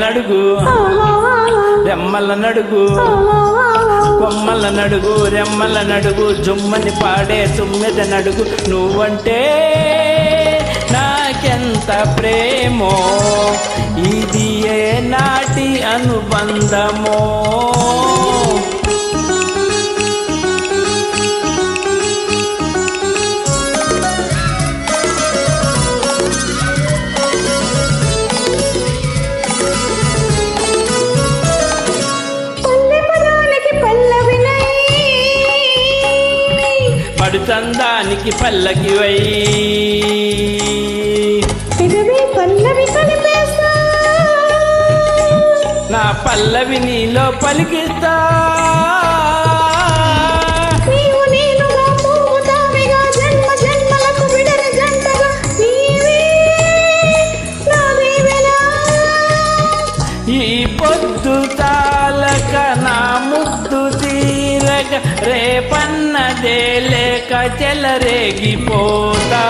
నడుగు రెమ్మల నడుగు కొమ్మల నడుగు రెమ్మల నడుగు జుమ్మని పాడే తుమ్మెద నడుగు నువ్వంటే నాకెంత ప్రేమో ఇది ఏ నాటి అనుబంధమో చందానికి పల్లకివై పల్లవి కలిపేస్తా నా పల్లవి నీలో పలికిస్తా జన్మ జన్మలకు విడని జంటగా ఈ పొద్దు తాలక నా ముద్దు తీరక రేపన్నదే లేక చెలరేగిపోతా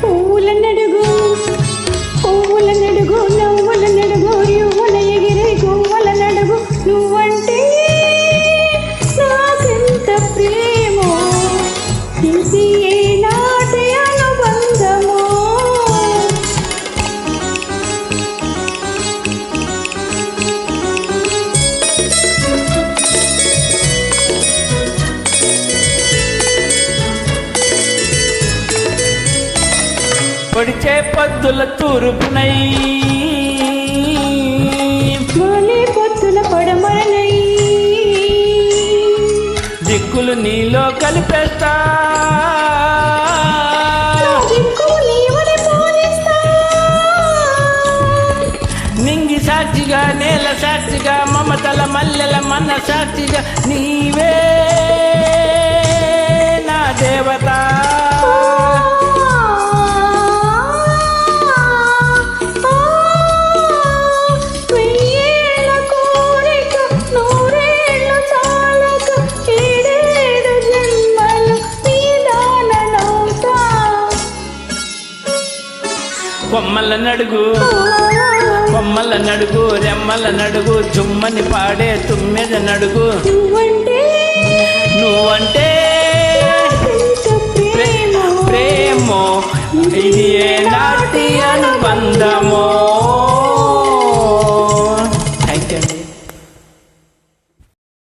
పూల నడుగు నవ్వుల నడుగు యువల ఎగిరే గువ్వల నడుగు నువ్వంటే నాకెంత ప్రేమో ఇది ఏ నాటి అనుబంధమో పొడిచే పద్దుల తూర్పునై పొద్దుల పడమరనై దిక్కులు నీలో కలిపేస్తా నింగి సాక్షిగా నేల సాక్షిగా మమతల మల్లెల మన సాక్షిగా నీవే నా దేవత కొమ్మల నడుగు కొమ్మల నడుగు రెమ్మల నడుగు జుమ్మని పాడే తుమ్మెద నడుగు నువ్వంటే ప్రేమో ఇది ఏ నాటి అనుబంధమో